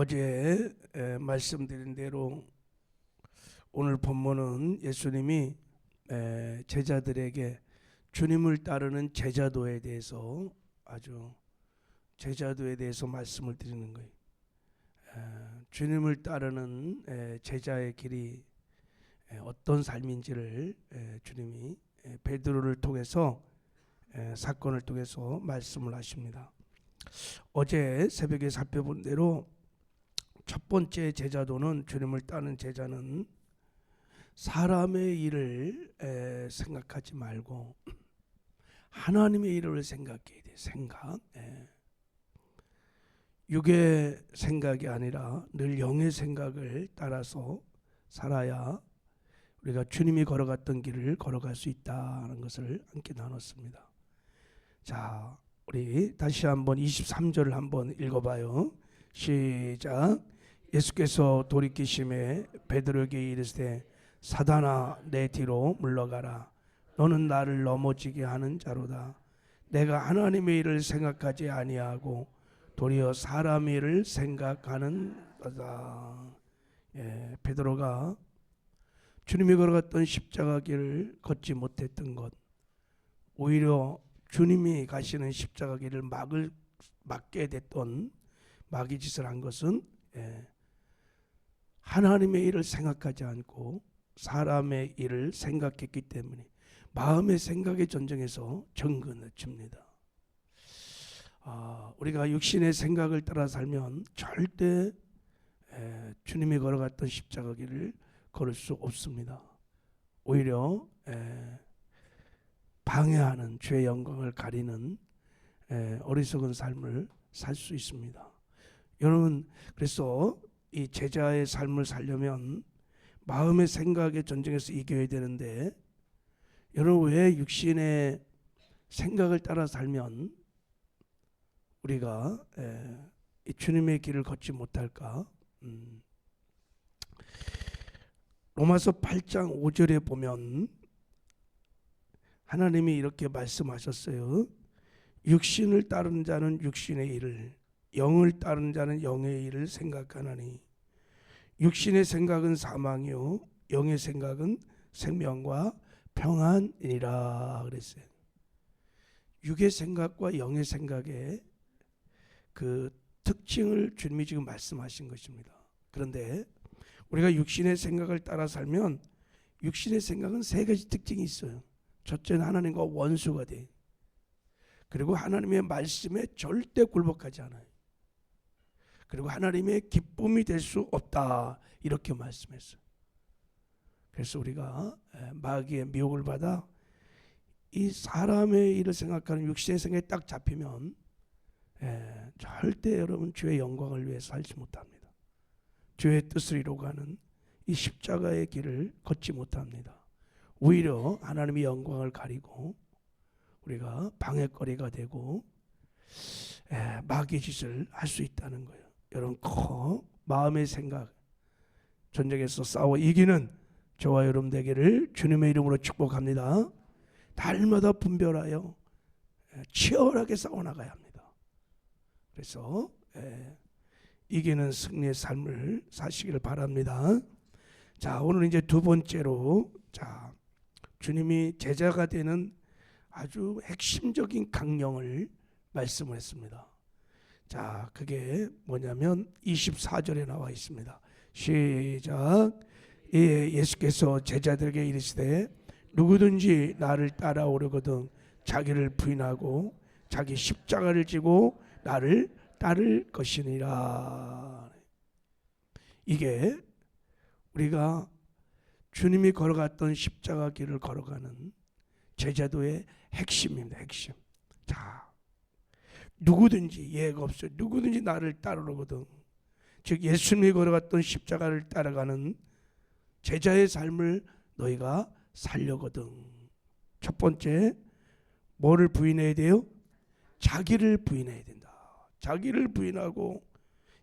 어제 말씀드린 대로 오늘 본문은 예수님이 제자들에게 주님을 따르는 제자도에 대해서 제자도에 대해서 말씀을 드리는 거예요. 주님을 따르는 제자의 길이 어떤 삶인지를 주님이 베드로를 통해서 사건을 통해서 말씀을 하십니다. 어제 새벽에 살펴본 대로 첫 번째 제자도는, 주님을 따르는 제자는 사람의 일을 생각하지 말고 하나님의 일을 생각해야 돼. 육의 생각이 아니라 늘 영의 생각을 따라서 살아야 우리가 주님이 걸어갔던 길을 걸어갈 수 있다는 것을 함께 나눴습니다. 자, 우리 다시 한번 23절을 한번 읽어봐요. 시작. 예수께서 돌이키심에 베드로에게 이르시되 사단아, 내 뒤로 물러가라. 너는 나를 넘어지게 하는 자로다. 내가 하나님의 일을 생각하지 아니하고 도리어 사람의 일을 생각하는 거다. 베드로가 주님이 걸어갔던 십자가 길을 걷지 못했던 것, 오히려 주님이 가시는 십자가 길을 막게 됐던 마귀 짓을 한 것은 하나님의 일을 생각하지 않고 사람의 일을 생각했기 때문에 마음의 생각의 전쟁에서 정근을 칩니다. 우리가 육신의 생각을 따라 살면 절대 주님이 걸어갔던 십자가 길을 걸을 수 없습니다. 오히려 방해하는, 죄의 영광을 가리는 어리석은 삶을 살 수 있습니다. 여러분, 그래서 이 제자의 삶을 살려면 마음의 생각의 전쟁에서 이겨야 되는데, 여러분, 왜 육신의 생각을 따라 살면 우리가 이 주님의 길을 걷지 못할까? 로마서 8장 5절에 보면 하나님이 이렇게 말씀하셨어요. 육신을 따르는 자는 육신의 일을, 영을 따르는 자는 영의 일을 생각하나니 육신의 생각은 사망이요 영의 생각은 생명과 평안이니라 그랬어요. 육의 생각과 영의 생각의 그 특징을 주님이 지금 말씀하신 것입니다. 그런데 우리가 육신의 생각을 따라 살면 육신의 생각은 세 가지 특징이 있어요. 첫째는 하나님과 원수가 돼. 그리고 하나님의 말씀에 절대 굴복하지 않아요. 그리고 하나님의 기쁨이 될 수 없다, 이렇게 말씀했어요. 그래서 우리가 마귀의 미혹을 받아 이 사람의 일을 생각하는 육신의 생각에 딱 잡히면 절대 여러분 주의 영광을 위해 살지 못합니다. 주의 뜻을 이루어가는 이 십자가의 길을 걷지 못합니다. 오히려 하나님의 영광을 가리고 우리가 방해거리가 되고 마귀의 짓을 할 수 있다는 거예요. 여러분, 마음의 생각 전쟁에서 싸워 이기는 저와 여러분 되기를 주님의 이름으로 축복합니다. 날마다 분별하여 치열하게 싸워나가야 합니다. 그래서 이기는 승리의 삶을 사시기를 바랍니다. 자, 오늘 이제 두 번째로, 주님이 제자가 되는 아주 핵심적인 강령을 말씀을 했습니다. 자, 그게 뭐냐면 24절에 나와 있습니다. 시작. 예수께서 제자들에게 이르시되 누구든지 나를 따라오려거든 자기를 부인하고 자기 십자가를 지고 나를 따를 것이니라. 이게 우리가 주님이 걸어갔던 십자가 길을 걸어가는 제자도의 핵심입니다. 핵심. 자, 누구든지, 예가 없어요. 누구든지 나를 따르거든. 즉 예수님이 걸어갔던 십자가를 따라가는 제자의 삶을 너희가 살려거든. 첫 번째, 뭐를 부인해야 돼요? 자기를 부인해야 된다. 자기를 부인하고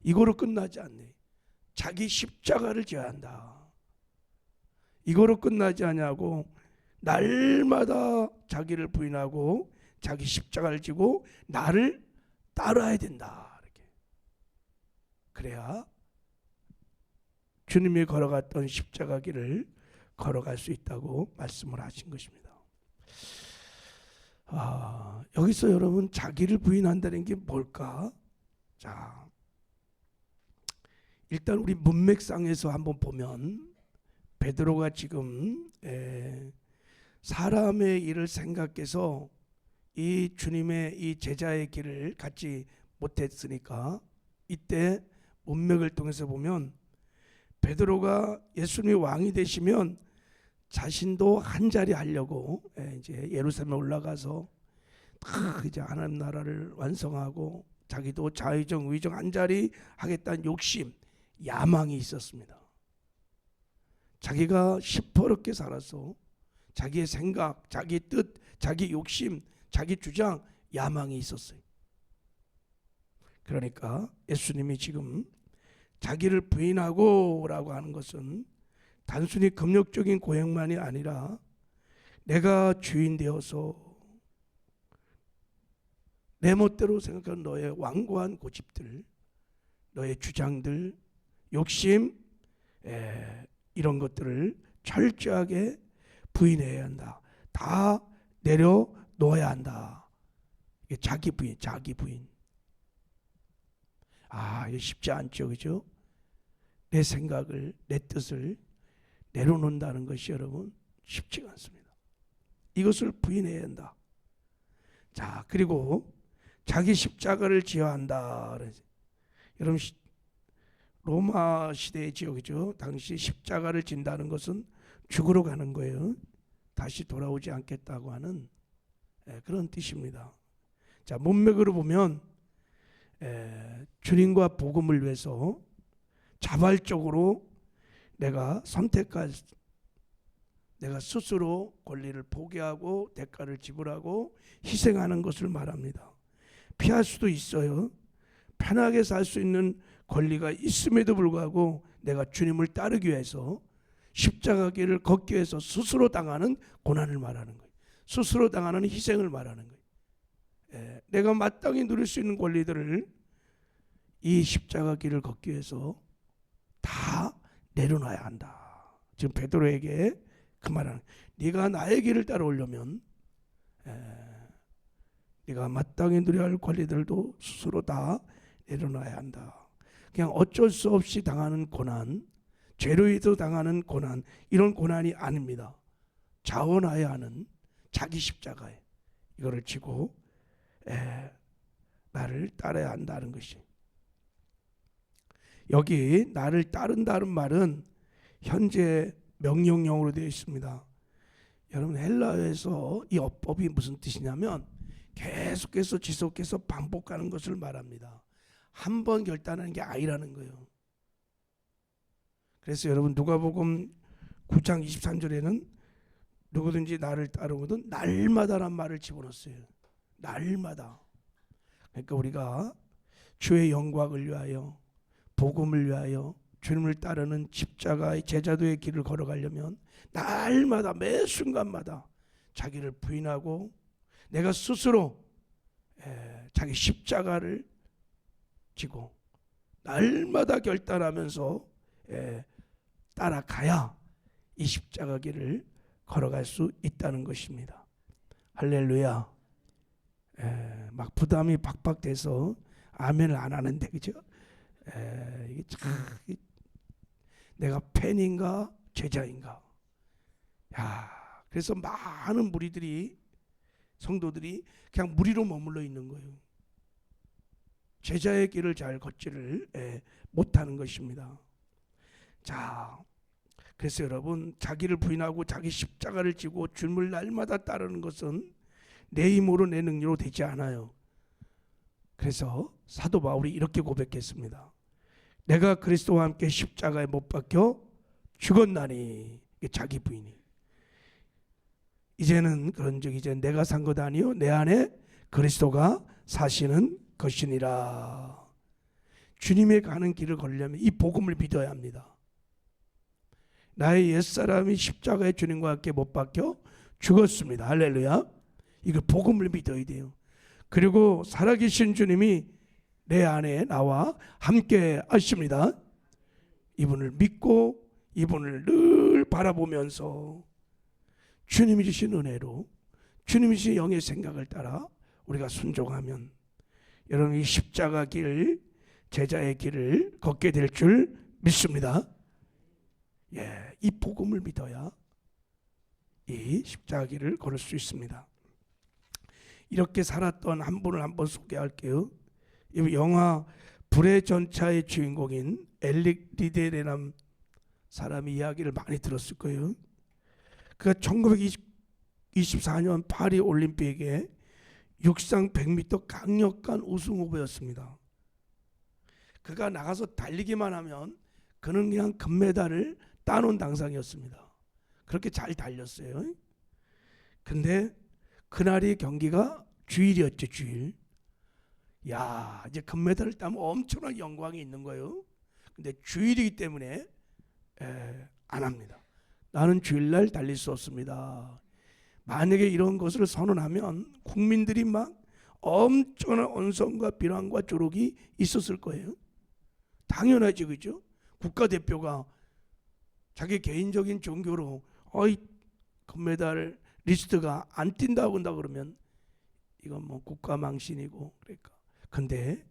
이거로 끝나지 않네. 자기 십자가를 져야 한다. 이거로 끝나지 않냐고 날마다 자기를 부인하고 자기 십자가를 지고 나를 따라야 된다. 이렇게. 그래야 주님이 걸어갔던 십자가 길을 걸어갈 수 있다고 말씀을 하신 것입니다. 여기서 여러분 자기를 부인한다는 게 뭘까? 자, 일단 우리 문맥상에서 한번 보면 베드로가 지금 사람의 일을 생각해서 이 주님의 이 제자의 길을 갖지 못했으니까 이때 문맥을 통해서 보면 베드로가 예수님이 왕이 되시면 자신도 한 자리 하려고 이제 예루살렘에 올라가서 이제 하나님 나라를 완성하고 자기도 자의정 의정 한 자리 하겠다는 욕심, 야망이 있었습니다. 자기가 시퍼렇게 살아서 자기의 생각, 자기 뜻, 자기 욕심, 자기 주장, 야망이 있었어요. 그러니까 예수님이 지금 자기를 부인하고 라고 하는 것은 단순히 금욕적인 고행만이 아니라 내가 주인 되어서 내 멋대로 생각하는 너의 완고한 고집들, 너의 주장들, 욕심, 이런 것들을 철저하게 부인해야 한다. 다 내려놓아야 한다. 이게 자기 부인, 자기 부인. 이게 쉽지 않죠, 그죠? 내 생각을, 내 뜻을 내려놓는다는 것이 여러분 쉽지가 않습니다. 이것을 부인해야 한다. 자, 그리고 자기 십자가를 지어야 한다. 여러분 로마 시대의 지역이죠. 당시 십자가를 진다는 것은 죽으러 가는 거예요. 다시 돌아오지 않겠다고 하는 그런 뜻입니다. 자, 문맥으로 보면 주님과 복음을 위해서 자발적으로 내가 선택할, 내가 스스로 권리를 포기하고 대가를 지불하고 희생하는 것을 말합니다. 피할 수도 있어요. 편하게 살 수 있는 권리가 있음에도 불구하고 내가 주님을 따르기 위해서 십자가 길을 걷기 위해서 스스로 당하는 고난을 말하는 거예요. 스스로 당하는 희생을 말하는 거예요. 내가 마땅히 누릴 수 있는 권리들을 이 십자가 길을 걷기 위해서 다 내려놔야 한다. 지금 베드로에게 그 말하는, 네가 나의 길을 따라오려면 네가 마땅히 누려야 할 권리들도 스스로 다 내려놔야 한다. 그냥 어쩔 수 없이 당하는 고난, 죄로 인해서 당하는 고난, 이런 고난이 아닙니다. 자원하여야 하는 자기 십자가에 이거를 지고 나를 따라야 한다는 것이. 여기 나를 따른다는 말은 현재 명령형으로 되어 있습니다. 여러분 헬라어에서 이 어법이 무슨 뜻이냐면 계속해서 지속해서 반복하는 것을 말합니다. 한 번 결단하는 게 아니라는 거예요. 그래서 여러분 누가복음 9장 23절에는 누구든지 나를 따르거든 날마다란 말을 집어넣었어요. 날마다. 그러니까 우리가 주의 영광을 위하여, 복음을 위하여 주님을 따르는 십자가의 제자도의 길을 걸어가려면 날마다 매 순간마다 자기를 부인하고 내가 스스로 자기 십자가를 지고 날마다 결단하면서 따라가야 이 십자가 길을 걸어갈 수 있다는 것입니다. 할렐루야. 막 부담이 박박돼서 아멘을 안 하는데, 그죠? 이게 참 내가 팬인가 제자인가. 그래서 많은 무리들이, 성도들이 그냥 무리로 머물러 있는 거예요. 제자의 길을 잘 걷지를 못하는 것입니다. 자, 그래서 여러분 자기를 부인하고 자기 십자가를 지고 주님을 날마다 따르는 것은 내 힘으로 내 능력으로 되지 않아요. 그래서 사도 바울이 이렇게 고백했습니다. 내가 그리스도와 함께 십자가에 못 박혀 죽었나니. 자기 부인이. 이제는 그런즉 이제 내가 산 것 아니요 내 안에 그리스도가 사시는 것이니라. 주님의 가는 길을 걸으려면 이 복음을 믿어야 합니다. 나의 옛사람이 십자가에 주님과 함께 못 박혀 죽었습니다. 할렐루야. 이거 복음을 믿어야 돼요. 그리고 살아계신 주님이 내 안에 나와 함께 하십니다. 이분을 믿고 이분을 늘 바라보면서 주님이 주신 은혜로 주님이 주신 영의 생각을 따라 우리가 순종하면 여러분 이 십자가 길, 제자의 길을 걷게 될 줄 믿습니다. 이 복음을 믿어야 이 십자가 길을 걸을 수 있습니다. 이렇게 살았던 한 분을 한번 소개할게요. 이 영화 불의 전차의 주인공인 엘릭 리데라는 사람의 이야기를 많이 들었을 거예요. 그가 1924년 파리 올림픽에 육상 100m 강력한 우승 후보였습니다. 그가 나가서 달리기만 하면 그는 그냥 금메달을 따놓은 당상이었습니다. 그렇게 잘 달렸어요. 근데 그날이 경기가 주일이었죠. 주일. 이제 금메달을 따면 엄청난 영광이 있는 거예요. 근데 주일이기 때문에 안 합니다. 나는 주일날 달릴 수 없습니다. 만약에 이런 것을 선언하면 국민들이 막 엄청난 언성과 비난과 조롱이 있었을 거예요. 당연하지, 그죠? 국가대표가 자기 개인적인 종교로 금메달 리스트가 안 뛴다고 한다 그러면 이건 뭐 국가망신이고 그러니까. 근데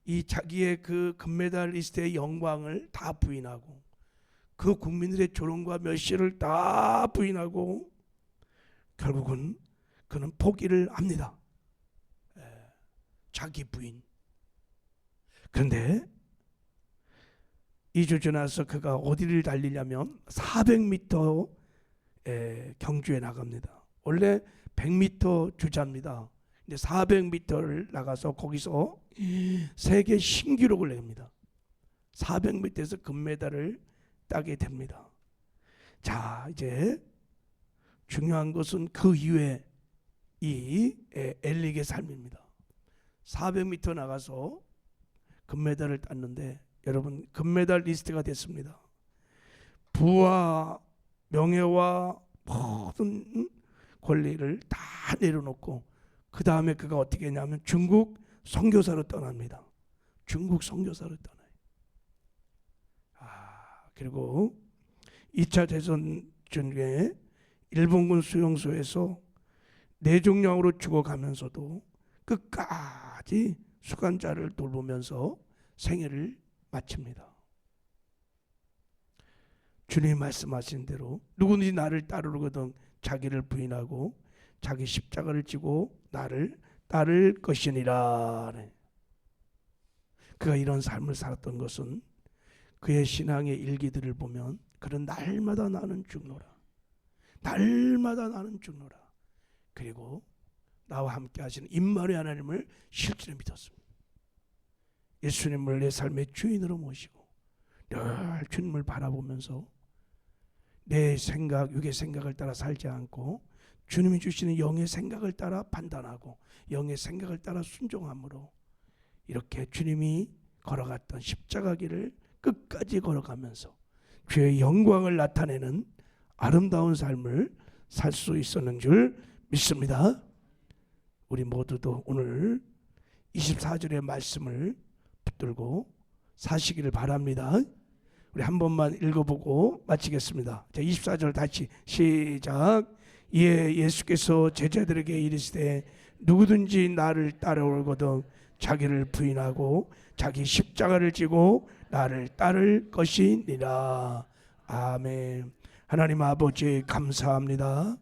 이 자기의 그 금메달 리스트의 영광을 다 부인하고 그 국민들의 조롱과 멸시를 다 부인하고 결국은 그는 포기를 합니다. 자기 부인. 그런데 2주 지나서 그가 어디를 달리냐면 400m 경주에 나갑니다. 원래 100m 주자입니다. 근데 400m를 나가서 거기서 세계 신기록을 냅니다. 400m에서 금메달을 따게 됩니다. 자, 이제 중요한 것은 그 이후에 이 엘릭의 삶입니다. 400m 나가서 금메달을 땄는데 여러분 금메달 리스트가 됐습니다. 부와 명예와 모든 권리를 다 내려놓고 그 다음에 그가 어떻게 했냐면 중국 선교사로 떠납니다. 중국 선교사로 떠나요. 그리고 2차 대전 중에 일본군 수용소에서 내종량으로 죽어가면서도 끝까지 수간자를 돌보면서 생애를 마칩니다. 주님이 말씀하신 대로 누구든지 나를 따르거든 자기를 부인하고 자기 십자가를 지고 나를 따를 것이니라. 그가 이런 삶을 살았던 것은 그의 신앙의 일기들을 보면 그는 날마다 나는 죽노라. 날마다 나는 죽노라. 그리고 나와 함께 하시는 임마누엘 하나님을 실제로 믿었습니다. 예수님을 내 삶의 주인으로 모시고 늘 주님을 바라보면서 내 생각, 육의 생각을 따라 살지 않고 주님이 주시는 영의 생각을 따라 판단하고 영의 생각을 따라 순종함으로 이렇게 주님이 걸어갔던 십자가 길을 끝까지 걸어가면서 주의 영광을 나타내는 아름다운 삶을 살 수 있었는 줄 믿습니다. 우리 모두도 오늘 24절의 말씀을 붙들고 사시기를 바랍니다. 우리 한 번만 읽어보고 마치겠습니다. 자, 24절 다시 시작. 이에 예수께서 제자들에게 이르시되 누구든지 나를 따라오거든 자기를 부인하고 자기 십자가를 지고 나를 따를 것이니라. 아멘. 하나님 아버지 감사합니다.